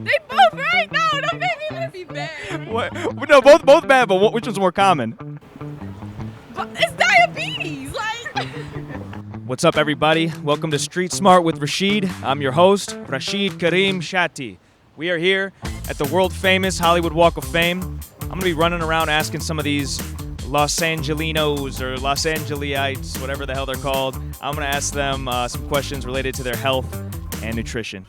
They both right? No, don't make me want to be bad. What? No, both bad, but which one's more common? But it's diabetes, like. What's up, everybody? Welcome to Street Smart with Rachid. I'm your host, Rachid Karim Shati. We are here at the world-famous Hollywood Walk of Fame. I'm going to be running around asking some of these Los Angelinos or Los Angeliites, whatever the hell they're called. I'm going to ask them some questions related to their health and nutrition.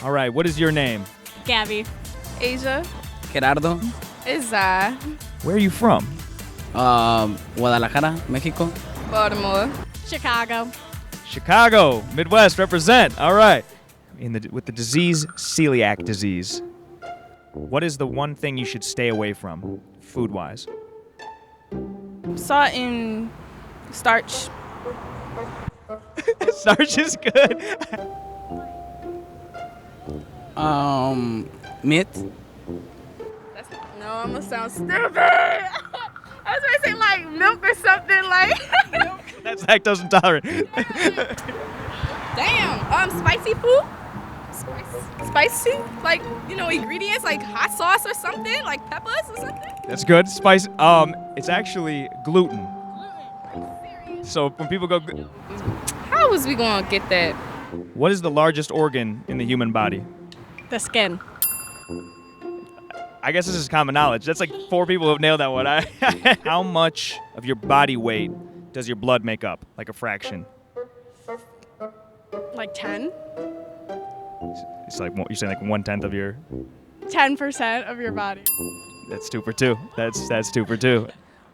All right, what is your name? Gabby. Asia. Gerardo, Izza. Where are you from? Guadalajara, Mexico. Baltimore. Chicago. Chicago, Midwest, represent. All right. With the disease, celiac disease, what is the one thing you should stay away from, food-wise? Salt and starch. Starch is good. Meat. No, I'm gonna sound stupid. I was gonna say like milk or something like. That's lactose intolerant. Damn. Spicy food. Spicy, like ingredients like hot sauce or something, like peppers or something. That's good. Spice. It's actually gluten. So when people go, How was we gonna get that? what is the largest organ in the human body? The skin. I guess this is common knowledge. That's like 4 people who have nailed that one. How much of your body weight does your blood make up? Like a fraction? Like 10? It's like you're saying like 1/10 of your. 10% of your body. That's 2 for 2. That's 2 for 2.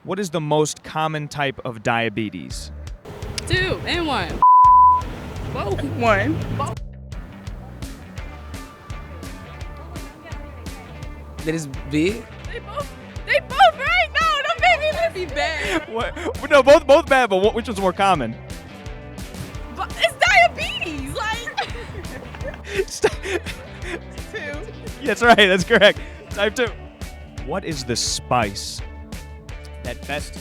What is the most common type of diabetes? 2 and 1. Both. 1. There is B. They both right? No, don't make me want to be bad. What? No, both bad, but which one's more common? But it's diabetes, like. 2. That's right, that's correct. Type 2. What is the spice that best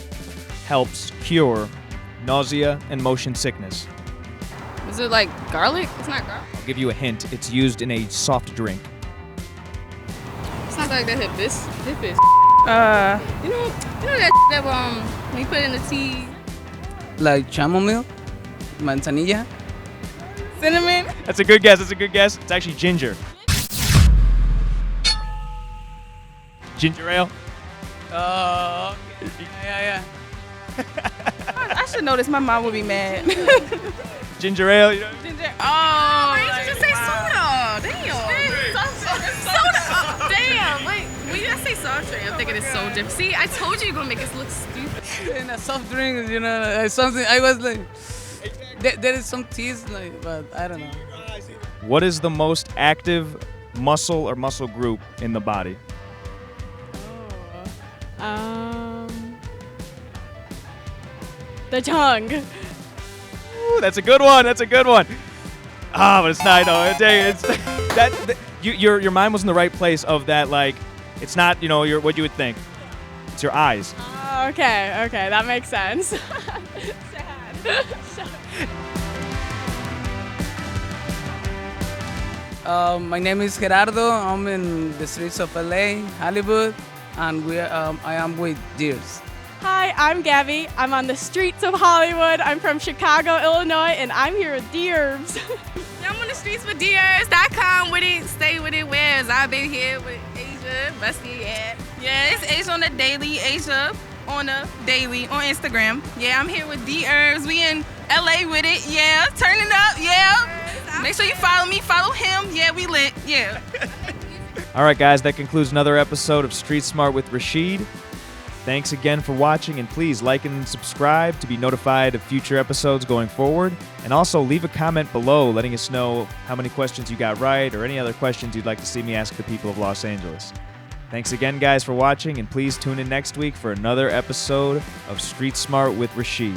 helps cure nausea and motion sickness? Is it like garlic? It's not garlic. I'll give you a hint. It's used in a soft drink. It's not like that hibiscus. You know that when you put it in the tea. Like chamomile, manzanilla. Cinnamon. That's a good guess. It's actually ginger. Ginger ale? Yeah. I should know this. My mom would be mad. Ginger ale, you know? Ginger. Oh, you should just say soda. Damn. Soda. Damn. Wait, when you just say soft drink, I'm thinking it's so different. See, I told you you're gonna make us look stupid. In a soft drink, something. I was like, there is some teas, like, but I don't know. What is the most active muscle or muscle group in the body? The tongue. Ooh, that's a good one. Ah, but it's not. No, your mind was in the right place. Of that, like, it's not. What you would think. It's your eyes. Oh, okay, that makes sense. Sad. My name is Gerardo. I'm in the streets of LA, Hollywood, and I am with Dherbs. Hi, I'm Gabby. I'm on the streets of Hollywood. I'm from Chicago, Illinois, and I'm here with Dherbs. I'm on the streets with Dherbs.com with it. Stay with it. Where's I've been here with Asia, Busty, Yeah, it's Asia on the daily. Asia on the daily on Instagram. Yeah, I'm here with Dherbs. We in LA with it. Yeah, turning up. Yeah. Make sure you follow me. Follow him. Yeah, we lit. Yeah. All right, guys, that concludes another episode of Street Smart with Rachid. Thanks again for watching, and please like and subscribe to be notified of future episodes going forward. And also leave a comment below letting us know how many questions you got right or any other questions you'd like to see me ask the people of Los Angeles. Thanks again, guys, for watching, and please tune in next week for another episode of Street Smart with Rachid.